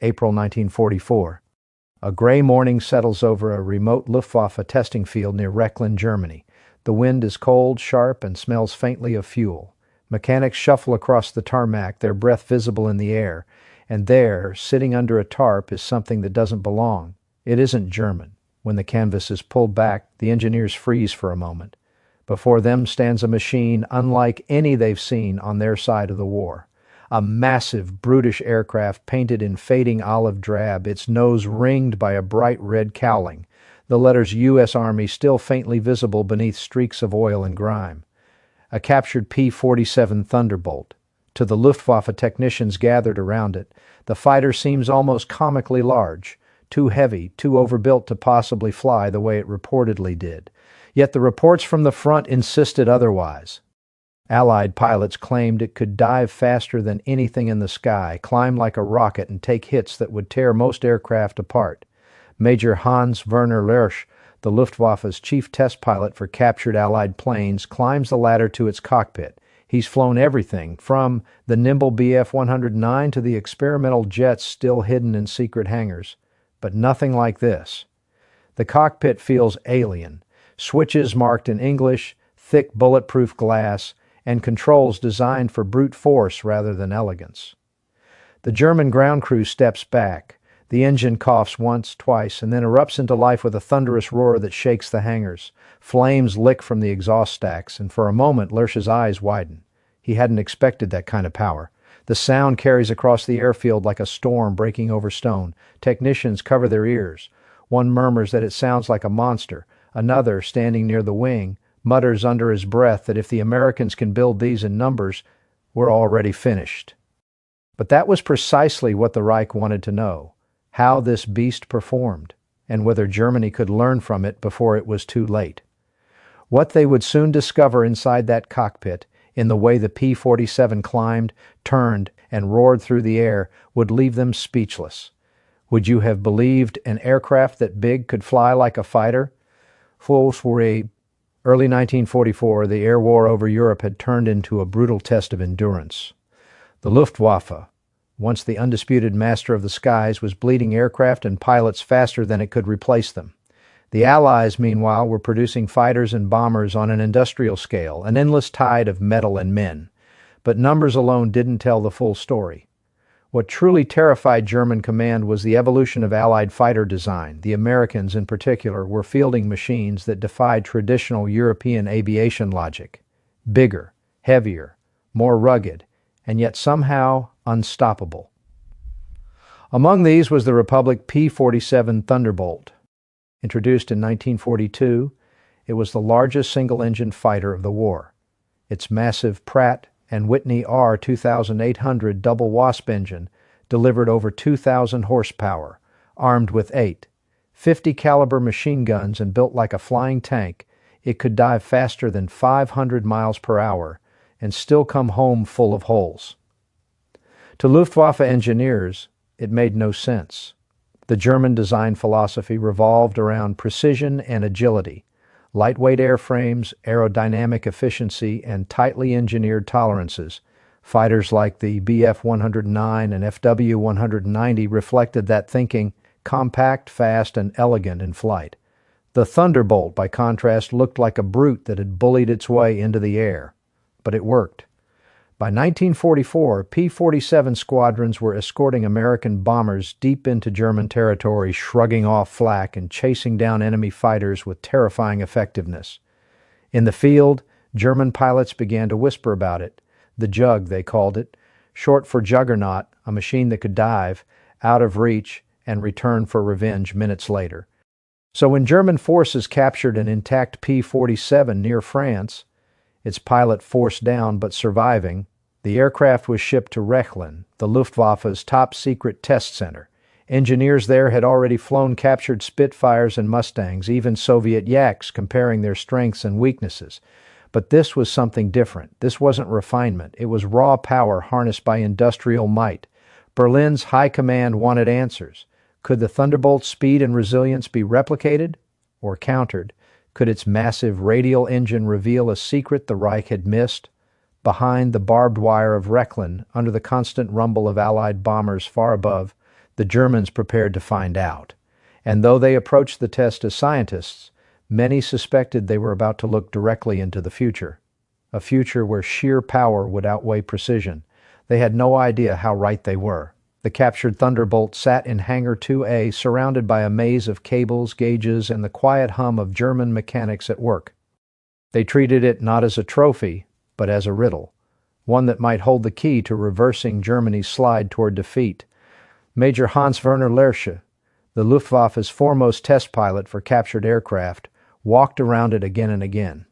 April 1944. A gray morning settles over a remote Luftwaffe testing field near Rechlin, Germany. The wind is cold, sharp, and smells faintly of fuel. Mechanics shuffle across the tarmac, their breath visible in the air. And there, sitting under a tarp, is something that doesn't belong. It isn't German. When the canvas is pulled back, the engineers freeze for a moment. Before them stands a machine unlike any they've seen on their side of the war. A massive, brutish aircraft painted in fading olive drab, its nose ringed by a bright red cowling, the letters U.S. Army still faintly visible beneath streaks of oil and grime. A captured P-47 Thunderbolt. To the Luftwaffe technicians gathered around it, the fighter seems almost comically large, too heavy, too overbuilt to possibly fly the way it reportedly did. Yet the reports from the front insisted otherwise. Allied pilots claimed it could dive faster than anything in the sky, climb like a rocket, and take hits that would tear most aircraft apart. Major Hans-Werner Reich, the Luftwaffe's chief test pilot for captured Allied planes, climbs the ladder to its cockpit. He's flown everything, from the nimble Bf-109 to the experimental jets still hidden in secret hangars. But nothing like this. The cockpit feels alien. Switches marked in English, thick bulletproof glass, and controls designed for brute force rather than elegance. The German ground crew steps back. The engine coughs once, twice, and then erupts into life with a thunderous roar that shakes the hangars. Flames lick from the exhaust stacks, and for a moment Lersch's eyes widen. He hadn't expected that kind of power. The sound carries across the airfield like a storm breaking over stone. Technicians cover their ears. One murmurs that it sounds like a monster. Another, standing near the wing, mutters under his breath that if the Americans can build these in numbers, we're already finished. But that was precisely what the Reich wanted to know, how this beast performed, and whether Germany could learn from it before it was too late. What they would soon discover inside that cockpit, in the way the P-47 climbed, turned, and roared through the air, would leave them speechless. Would you have believed an aircraft that big could fly like a fighter? Early 1944, the air war over Europe had turned into a brutal test of endurance. The Luftwaffe, once the undisputed master of the skies, was bleeding aircraft and pilots faster than it could replace them. The Allies, meanwhile, were producing fighters and bombers on an industrial scale, an endless tide of metal and men. But numbers alone didn't tell the full story. What truly terrified German command was the evolution of Allied fighter design. The Americans, in particular, were fielding machines that defied traditional European aviation logic. Bigger, heavier, more rugged, and yet somehow unstoppable. Among these was the Republic P-47 Thunderbolt. Introduced in 1942, it was the largest single-engine fighter of the war. Its massive Pratt and Whitney R-2800 Double Wasp engine delivered over 2,000 horsepower, armed with 8 50 caliber machine guns and built like a flying tank. It could dive faster than 500 miles per hour and still come home full of holes. To Luftwaffe engineers, it made no sense. The German design philosophy revolved around precision and agility, lightweight airframes, aerodynamic efficiency, and tightly engineered tolerances. Fighters like the Bf-109 and Fw-190 reflected that thinking, compact, fast, and elegant in flight. The Thunderbolt, by contrast, looked like a brute that had bullied its way into the air. But it worked. By 1944, P-47 squadrons were escorting American bombers deep into German territory, shrugging off flak and chasing down enemy fighters with terrifying effectiveness. In the field, German pilots began to whisper about it. The Jug, they called it, short for Juggernaut, a machine that could dive, out of reach, and return for revenge minutes later. So when German forces captured an intact P-47 near France, its pilot forced down but surviving, the aircraft was shipped to Rechlin, the Luftwaffe's top-secret test center. Engineers there had already flown captured Spitfires and Mustangs, even Soviet Yaks, comparing their strengths and weaknesses. But this was something different. This wasn't refinement. It was raw power harnessed by industrial might. Berlin's high command wanted answers. Could the Thunderbolt's speed and resilience be replicated or countered? Could its massive radial engine reveal a secret the Reich had missed? Behind the barbed wire of Rechlin, under the constant rumble of Allied bombers far above, The Germans prepared to find out. And though they approached the test as scientists, many suspected they were about to look directly into the future. A future where sheer power would outweigh precision. They had no idea how right they were. The captured Thunderbolt sat in Hangar 2A, surrounded by a maze of cables, gauges, and the quiet hum of German mechanics at work. They treated it not as a trophy, but as a riddle, one that might hold the key to reversing Germany's slide toward defeat. Major Hans-Werner Lerche, the Luftwaffe's foremost test pilot for captured aircraft, walked around it again and again.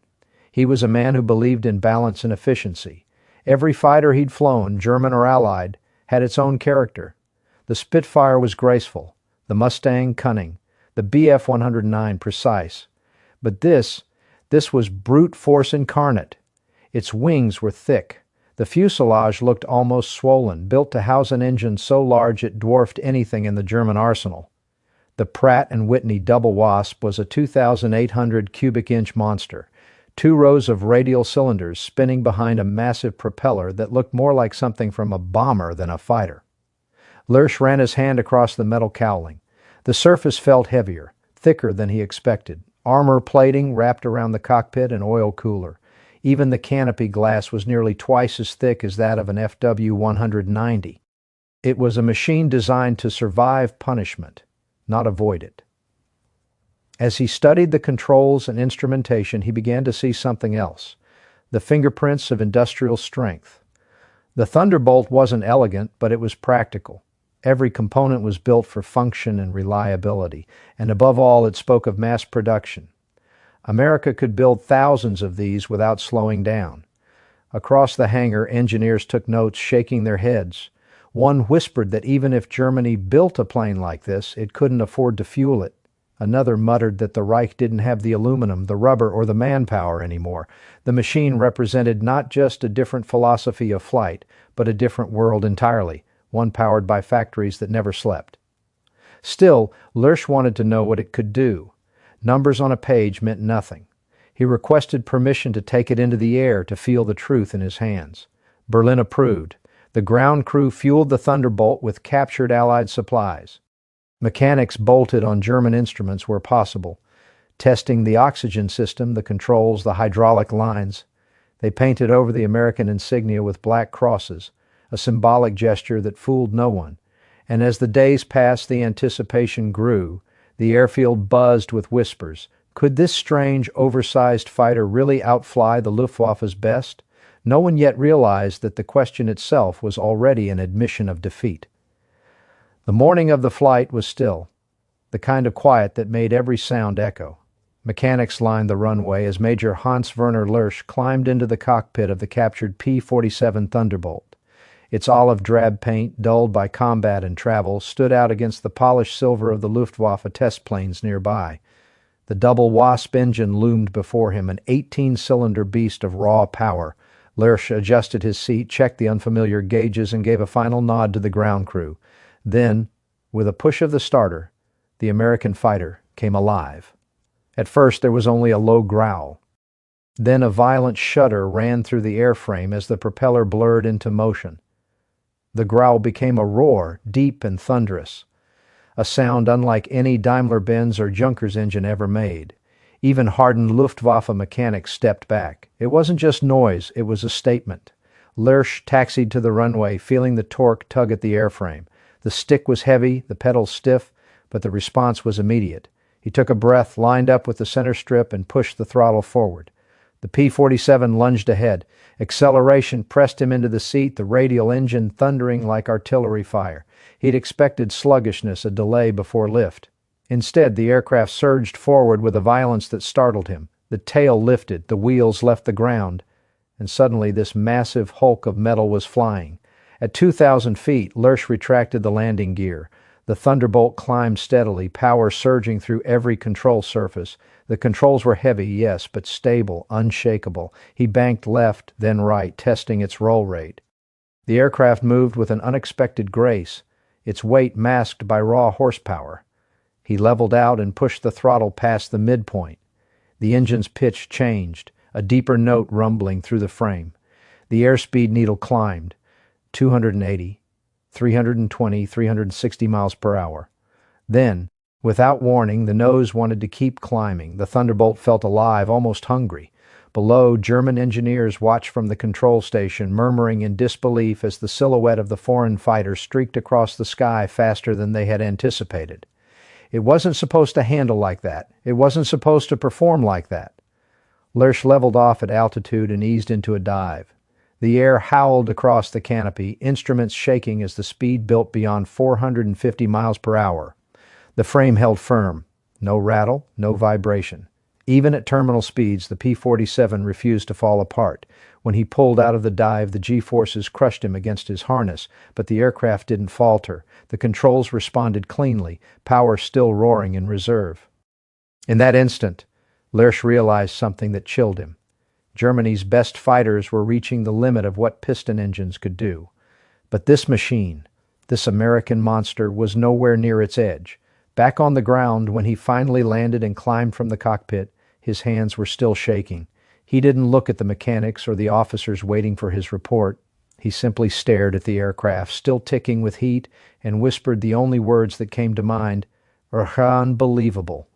He was a man who believed in balance and efficiency. Every fighter he'd flown, German or Allied, had its own character. The Spitfire was graceful, the Mustang cunning, the Bf-109 precise. But this was brute force incarnate. Its wings were thick. The fuselage looked almost swollen, built to house an engine so large it dwarfed anything in the German arsenal. The Pratt & Whitney Double Wasp was a 2,800 cubic inch monster, 2 rows of radial cylinders spinning behind a massive propeller that looked more like something from a bomber than a fighter. Lerche ran his hand across the metal cowling. The surface felt heavier, thicker than he expected. Armor plating wrapped around the cockpit and oil cooler. Even the canopy glass was nearly twice as thick as that of an FW-190. It was a machine designed to survive punishment, not avoid it. As he studied the controls and instrumentation, he began to see something else, the fingerprints of industrial strength. The Thunderbolt wasn't elegant, but it was practical. Every component was built for function and reliability, and above all, it spoke of mass production. America could build thousands of these without slowing down. Across the hangar, engineers took notes, shaking their heads. One whispered that even if Germany built a plane like this, it couldn't afford to fuel it. Another muttered that the Reich didn't have the aluminum, the rubber, or the manpower anymore. The machine represented not just a different philosophy of flight, but a different world entirely, one powered by factories that never slept. Still, Lerche wanted to know what it could do. Numbers on a page meant nothing. He requested permission to take it into the air to feel the truth in his hands. Berlin approved. The ground crew fueled the Thunderbolt with captured Allied supplies. Mechanics bolted on German instruments where possible, testing the oxygen system, the controls, the hydraulic lines. They painted over the American insignia with black crosses, a symbolic gesture that fooled no one. And as the days passed, the anticipation grew. The airfield buzzed with whispers. Could this strange, oversized fighter really outfly the Luftwaffe's best? No one yet realized that the question itself was already an admission of defeat. The morning of the flight was still, the kind of quiet that made every sound echo. Mechanics lined the runway as Major Hans-Werner Lerche climbed into the cockpit of the captured P-47 Thunderbolt. Its olive drab paint, dulled by combat and travel, stood out against the polished silver of the Luftwaffe test planes nearby. The Double Wasp engine loomed before him, an 18-cylinder beast of raw power. Lerche adjusted his seat, checked the unfamiliar gauges, and gave a final nod to the ground crew. Then, with a push of the starter, the American fighter came alive. At first, there was only a low growl. Then a violent shudder ran through the airframe as the propeller blurred into motion. The growl became a roar, deep and thunderous, a sound unlike any Daimler-Benz or Junkers engine ever made. Even hardened Luftwaffe mechanics stepped back. It wasn't just noise, it was a statement. Lerche taxied to the runway, feeling the torque tug at the airframe. The stick was heavy, the pedals stiff, but the response was immediate. He took a breath, lined up with the center strip, and pushed the throttle forward. The P-47 lunged ahead. Acceleration pressed him into the seat, the radial engine thundering like artillery fire. He'd expected sluggishness, a delay before lift. Instead, the aircraft surged forward with a violence that startled him. The tail lifted, the wheels left the ground, and suddenly this massive hulk of metal was flying. At 2,000 feet, Lerche retracted the landing gear. The Thunderbolt climbed steadily, power surging through every control surface. The controls were heavy, yes, but stable, unshakable. He banked left, then right, testing its roll rate. The aircraft moved with an unexpected grace, its weight masked by raw horsepower. He leveled out and pushed the throttle past the midpoint. The engine's pitch changed, a deeper note rumbling through the frame. The airspeed needle climbed. 280, 320, 360 miles per hour. Then, without warning, the nose wanted to keep climbing. The Thunderbolt felt alive, almost hungry. Below, German engineers watched from the control station, murmuring in disbelief as the silhouette of the foreign fighter streaked across the sky faster than they had anticipated. It wasn't supposed to handle like that. It wasn't supposed to perform like that. Lersch leveled off at altitude and eased into a dive. The air howled across the canopy, instruments shaking as the speed built beyond 450 miles per hour. The frame held firm. No rattle, no vibration. Even at terminal speeds, the P-47 refused to fall apart. When he pulled out of the dive, the G-forces crushed him against his harness, but the aircraft didn't falter. The controls responded cleanly, power still roaring in reserve. In that instant, Lersch realized something that chilled him. Germany's best fighters were reaching the limit of what piston engines could do. But this machine, this American monster, was nowhere near its edge. Back on the ground, when he finally landed and climbed from the cockpit, his hands were still shaking. He didn't look at the mechanics or the officers waiting for his report. He simply stared at the aircraft, still ticking with heat, and whispered the only words that came to mind, "Unbelievable."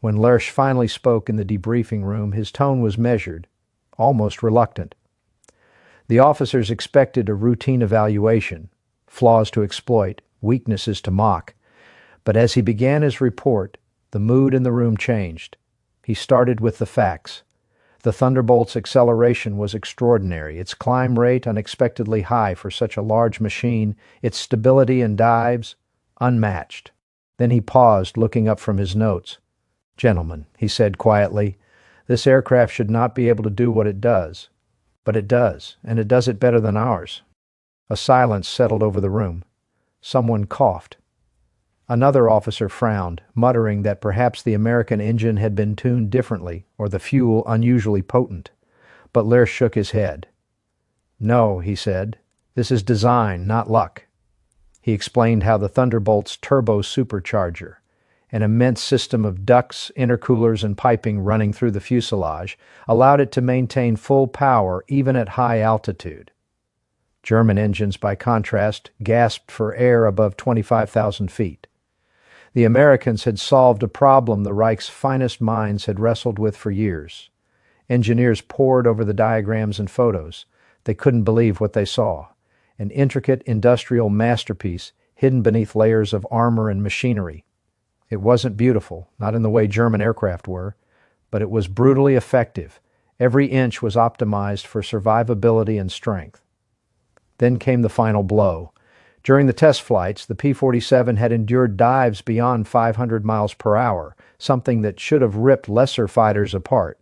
When Lersch finally spoke in the debriefing room, his tone was measured, almost reluctant. The officers expected a routine evaluation, flaws to exploit, weaknesses to mock. But as he began his report, the mood in the room changed. He started with the facts. The Thunderbolt's acceleration was extraordinary, its climb rate unexpectedly high for such a large machine, its stability in dives unmatched. Then he paused, looking up from his notes. "Gentlemen," he said quietly, "this aircraft should not be able to do what it does. But it does, and it does it better than ours." A silence settled over the room. Someone coughed. Another officer frowned, muttering that perhaps the American engine had been tuned differently or the fuel unusually potent. But Lersch shook his head. "No," he said, "this is design, not luck." He explained how the Thunderbolt's turbo supercharger, an immense system of ducts, intercoolers, and piping running through the fuselage, allowed it to maintain full power even at high altitude. German engines, by contrast, gasped for air above 25,000 feet. The Americans had solved a problem the Reich's finest minds had wrestled with for years. Engineers pored over the diagrams and photos. They couldn't believe what they saw. An intricate industrial masterpiece hidden beneath layers of armor and machinery. It wasn't beautiful, not in the way German aircraft were, but it was brutally effective. Every inch was optimized for survivability and strength. Then came the final blow. During the test flights, the P-47 had endured dives beyond 500 miles per hour, something that should have ripped lesser fighters apart.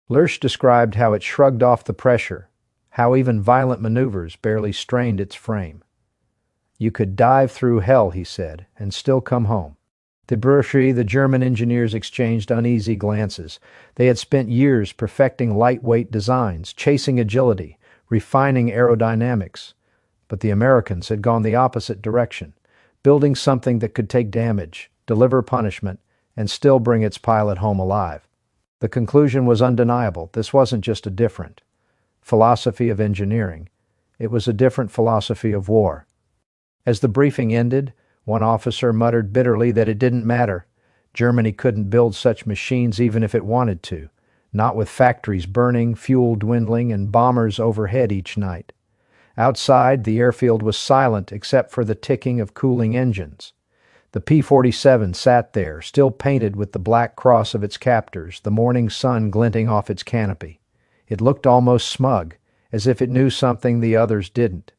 Lersch described how it shrugged off the pressure, how even violent maneuvers barely strained its frame. "You could dive through hell," he said, "and still come home." Debroucherie, the German engineers exchanged uneasy glances. They had spent years perfecting lightweight designs, chasing agility, refining aerodynamics. But the Americans had gone the opposite direction, building something that could take damage, deliver punishment, and still bring its pilot home alive. The conclusion was undeniable. This wasn't just a different philosophy of engineering. It was a different philosophy of war. As the briefing ended, one officer muttered bitterly that it didn't matter. Germany couldn't build such machines even if it wanted to, not with factories burning, fuel dwindling, and bombers overhead each night. Outside, the airfield was silent except for the ticking of cooling engines. The P-47 sat there, still painted with the black cross of its captors, the morning sun glinting off its canopy. It looked almost smug, as if it knew something the others didn't.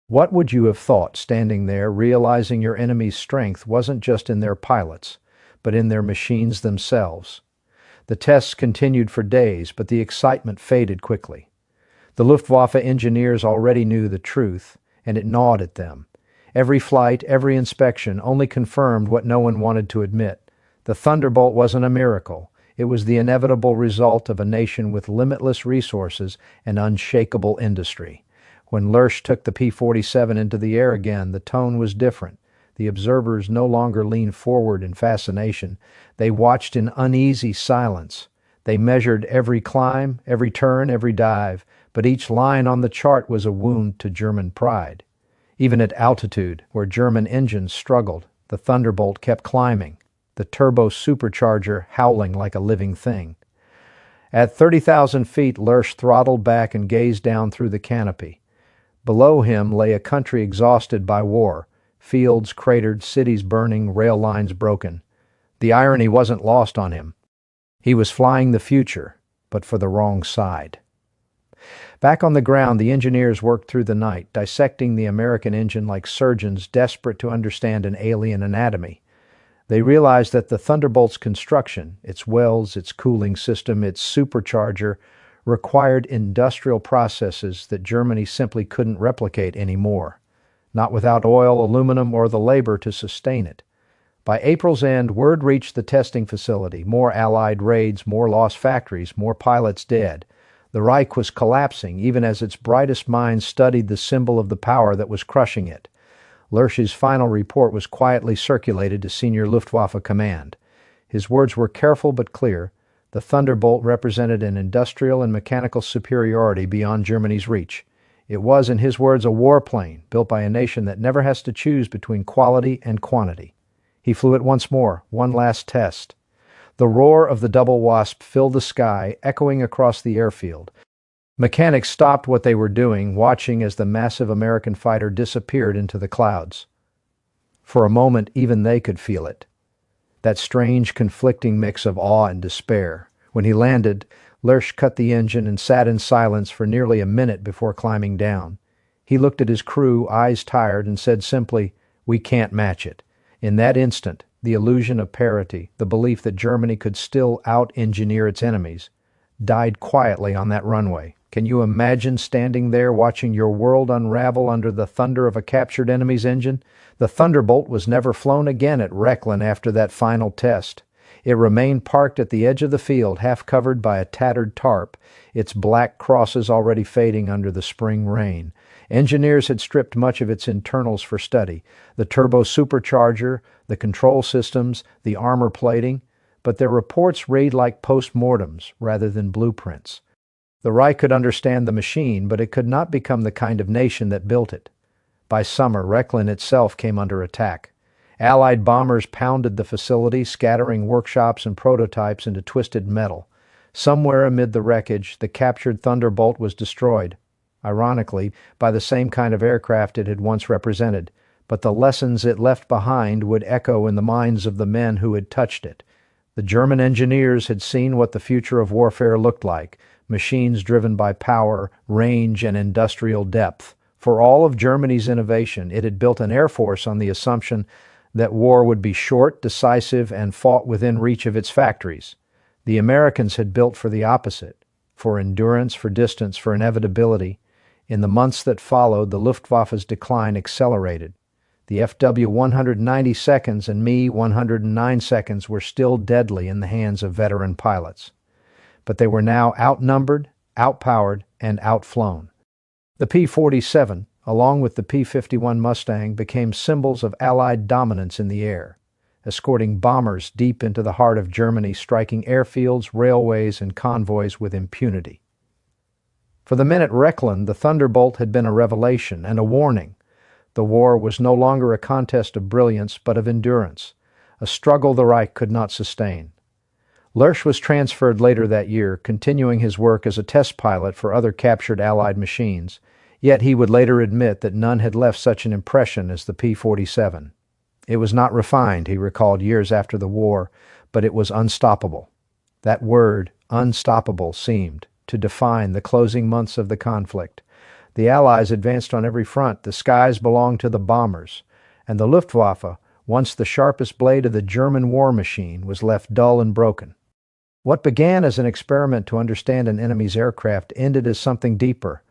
What would you have thought standing there, realizing your enemy's strength wasn't just in their pilots, but in their machines themselves? The tests continued for days, but the excitement faded quickly. The Luftwaffe engineers already knew the truth, and it gnawed at them. Every flight, every inspection only confirmed what no one wanted to admit. The Thunderbolt wasn't a miracle. It was the inevitable result of a nation with limitless resources and unshakable industry. When Lersch took the P-47 into the air again, the tone was different. The observers no longer leaned forward in fascination. They watched in uneasy silence. They measured every climb, every turn, every dive, but each line on the chart was a wound to German pride. Even at altitude, where German engines struggled, the Thunderbolt kept climbing, the turbo supercharger howling like a living thing. At 30,000 feet, Lurch throttled back and gazed down through the canopy. Below him lay a country exhausted by war, fields cratered, cities burning, rail lines broken. The irony wasn't lost on him. He was flying the future, but for the wrong side. Back on the ground, the engineers worked through the night, dissecting the American engine like surgeons desperate to understand an alien anatomy. They realized that the Thunderbolt's construction, its welds, its cooling system, its supercharger, required industrial processes that Germany simply couldn't replicate anymore, not without oil, aluminum, or the labor to sustain it. By April's end, word reached the testing facility. More Allied raids, more lost factories, more pilots dead. The Reich was collapsing, even as its brightest minds studied the symbol of the power that was crushing it. Lurch's final report was quietly circulated to senior Luftwaffe command. His words were careful but clear. The Thunderbolt represented an industrial and mechanical superiority beyond Germany's reach. It was, in his words, a warplane built by a nation that never has to choose between quality and quantity. He flew it once more, one last test. The roar of the Double Wasp filled the sky, echoing across the airfield. Mechanics stopped what they were doing, watching as the massive American fighter disappeared into the clouds. For a moment, even they could feel it. That strange, conflicting mix of awe and despair. When he landed, Lurch cut the engine and sat in silence for nearly a minute before climbing down. He looked at his crew, eyes tired, and said simply, "We can't match it." In that instant, the illusion of parity, the belief that Germany could still out-engineer its enemies, died quietly on that runway. Can you imagine standing there watching your world unravel under the thunder of a captured enemy's engine? The Thunderbolt was never flown again at Rechlin after that final test. It remained parked at the edge of the field, half covered by a tattered tarp, its black crosses already fading under the spring rain. Engineers had stripped much of its internals for study, the turbo supercharger, the control systems, the armor plating, but their reports read like postmortems rather than blueprints. The Reich could understand the machine, but it could not become the kind of nation that built it. By summer, Rechlin itself came under attack. Allied bombers pounded the facility, scattering workshops and prototypes into twisted metal. Somewhere amid the wreckage, the captured Thunderbolt was destroyed, ironically, by the same kind of aircraft it had once represented, but the lessons it left behind would echo in the minds of the men who had touched it. The German engineers had seen what the future of warfare looked like, machines driven by power, range, and industrial depth. For all of Germany's innovation, it had built an air force on the assumption that war would be short, decisive, and fought within reach of its factories. The Americans had built for the opposite, for endurance, for distance, for inevitability. In the months that followed, the Luftwaffe's decline accelerated. The FW 190 seconds and Me 109 seconds were still deadly in the hands of veteran pilots. But they were now outnumbered, outpowered, and outflown. The P-47, along with the P-51 Mustang, became symbols of Allied dominance in the air, escorting bombers deep into the heart of Germany, striking airfields, railways, and convoys with impunity. For the men at Rechlin, the Thunderbolt had been a revelation and a warning. The war was no longer a contest of brilliance, but of endurance, a struggle the Reich could not sustain. Lurch was transferred later that year, continuing his work as a test pilot for other captured Allied machines, yet he would later admit that none had left such an impression as the P-47. It was not refined, he recalled years after the war, but it was unstoppable. That word, unstoppable, seemed to define the closing months of the conflict. The Allies advanced on every front. The skies belonged to the bombers, and the Luftwaffe, once the sharpest blade of the German war machine, was left dull and broken. What began as an experiment to understand an enemy's aircraft ended as something deeper,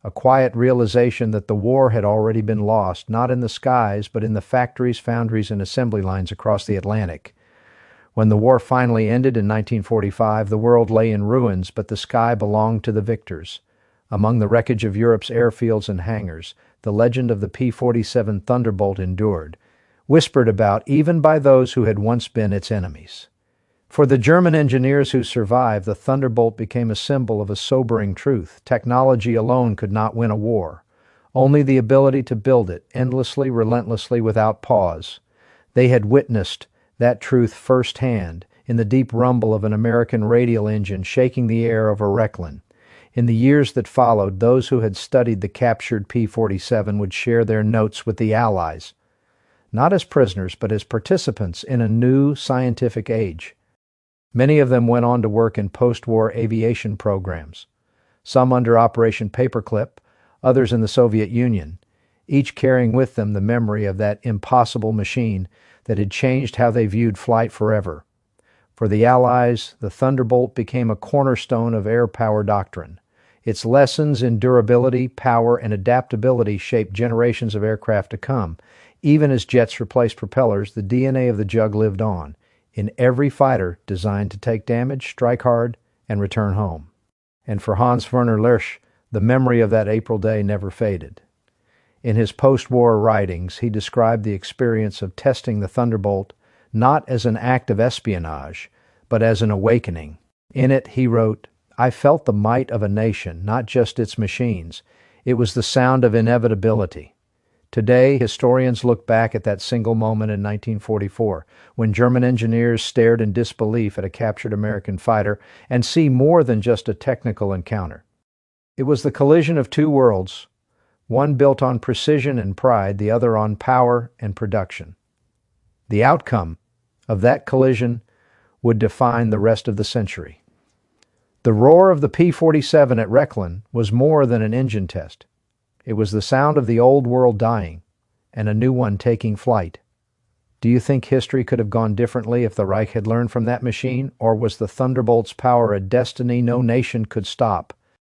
a quiet realization that the war had already been lost, not in the skies, but in the factories, foundries, and assembly lines across the Atlantic. When the war finally ended in 1945, the world lay in ruins, but the sky belonged to the victors. Among the wreckage of Europe's airfields and hangars, the legend of the P-47 Thunderbolt endured, whispered about even by those who had once been its enemies. For the German engineers who survived, the Thunderbolt became a symbol of a sobering truth. Technology alone could not win a war. only the ability to build it endlessly, relentlessly, without pause. They had witnessed that truth firsthand in the deep rumble of an American radial engine shaking the air over Rechlin. In the years that followed, those who had studied the captured P-47 would share their notes with the Allies, not as prisoners, but as participants in a new scientific age. Many of them went on to work in post-war aviation programs, some under Operation Paperclip, others in the Soviet Union, each carrying with them the memory of that impossible machine that had changed how they viewed flight forever. For the Allies, the Thunderbolt became a cornerstone of air power doctrine. Its lessons in durability, power, and adaptability shaped generations of aircraft to come. Even as jets replaced propellers, the DNA of the Jug lived on, in every fighter designed to take damage, strike hard, and return home. And for Hans-Werner Lersch, the memory of that April day never faded. In his post-war writings, he described the experience of testing the Thunderbolt not as an act of espionage, but as an awakening. In it, he wrote, "I felt the might of a nation, not just its machines. It was the sound of inevitability." Today, historians look back at that single moment in 1944, when German engineers stared in disbelief at a captured American fighter and see more than just a technical encounter. It was the collision of two worlds, one built on precision and pride, the other on power and production. The outcome of that collision would define the rest of the century. The roar of the P-47 at Rechlin was more than an engine test. It was the sound of the old world dying and a new one taking flight. Do you think history could have gone differently if the Reich had learned from that machine, or was the Thunderbolt's power a destiny no nation could stop?